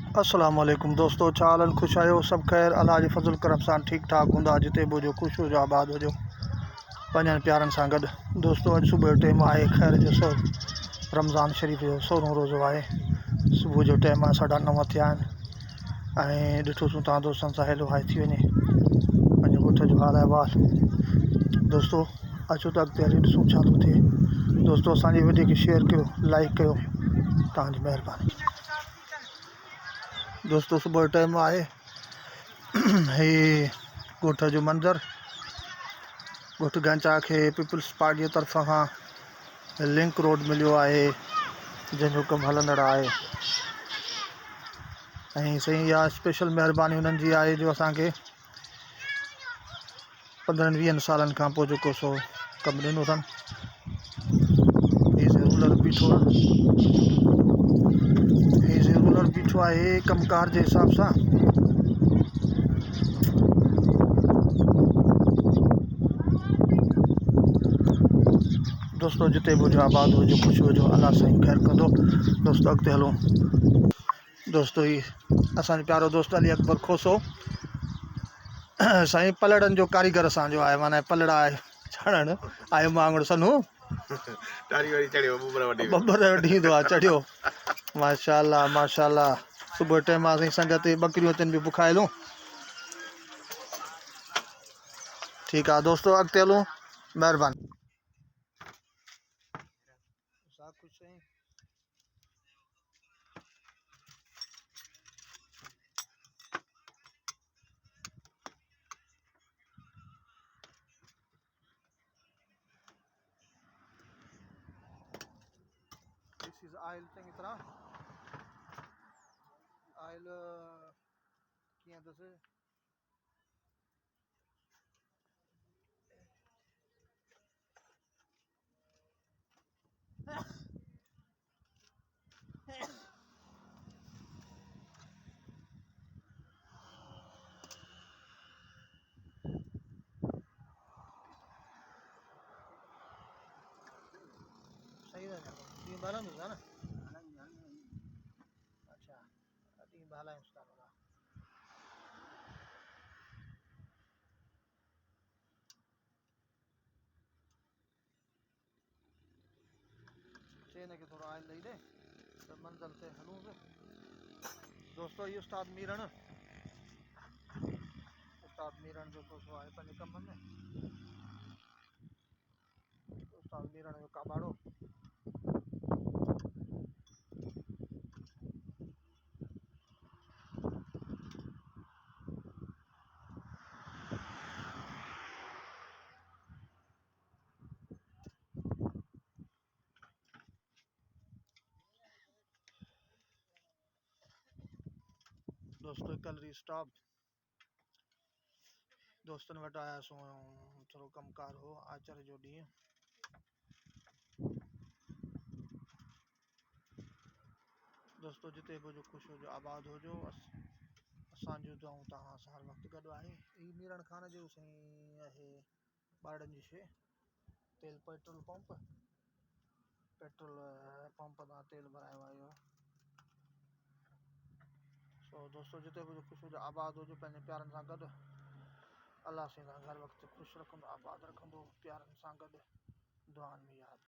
अस्सलाम वालेकुम दोस्तों, चालन खुश आयो सब खैर अल्लाह जी फजल करम सां ठीक ठाक हूंदा जिते बि हुजो खुश हुजो आबाद हुजो पंहिंजनि प्यारनि सां गॾु। दोस्तों अॼु सुबुह जो टाइम आहे ख़ैर जो रमज़ान शरीफ़ जो 16हों रोज़ो आहे। सुबुह जो टाइम आहे 9:30 थिया आहिनि ऐं ॾिठोसीं तव्हां दोस्तनि सां हेलो हाय थी वञे पंहिंजे ॻोठ जो हाल अहिवाल। दोस्तों अचो त अॻिते हली ॾिसूं छा थो थिए। दोस्तों असांजी वीडियो खे शेयर कयो, लाइक कयो, तव्हांजी महिरबानी। दोस्तों सुबुह जो टाइम आहे हे ॻोठ जो मंज़रु। ॻोठ गंचा खे पीपल्स पार्टी जी तरफ़ां खां लिंक रोड मिलियो आहे जंहिंजो कमु हलंदड़ आहे ऐं साईं इहा स्पेशल महिरबानी उन्हनि जी आहे जो असांखे 15-20 सालनि खां पोइ जेको सो कमु ॾिनो अथनि। हीअ रूलर बीठो आहे कमकार जे हिसाब सां। दोस्तों जिते बि हुजो आबाद हुजो ख़ुशि हुजो अलाह साईं ख़ैरु कंदो। दोस्तों अॻिते हलूं। दोस्तों ही असांजो प्यारो दोस्त अली अकबर खोसो साईं पलड़नि जो कारीगर असांजो आहे, माना पलड़ा चढ़णु आहे मांगड़ सनू बब्बर ॾींदो आहे चढ़ियो। माशाल्लाह माशाल्लाह। सुबुह टाइम आहे साईं संगत बकरियूं अचनि बि बुखायलूं। ठीकु आहे दोस्तों अॻिते हलूं, महिरबानी। This is oil चङी तरह ऑयल कीअं अथसि सही है ॾींहुं हलंदुसि है न। अच्छा ॾींहुं हलायूंसि था भला। चए हिनखे थोरो ऑयल ॾेई ॾे त मंज़िल ते हलूंसि। दोस्तों इहो उस्ताद मीरण जेको सो आहे पंहिंजे कम में उस्ताद मीरण जो काबाड़ो। दोस्तों कलरी स्टॉप दोस्तनि वटि आयासीं, थोरो कमकार हो आचर जो ॾींहुं। दोस्तों जिते बि हुजो ख़ुशि हुजो आबाद हुजो। असांजो दुआऊं तव्हां सां हर वक़्तु गॾु आहे। हीअ मीरण खान जो साईं आहे ॿारनि जी शइ तेल पेट्रोल पंप तां तेल भरायो आहे। सो दोस्तों जिते बि ख़ुशि हुजो आबाद हुजो पंहिंजे प्यारनि सां गॾु। अलाह साईं हर वक़्तु ख़ुशि रखंदो, आबाद रखंदो, प्यारनि सां गॾु दुआनि में यादि।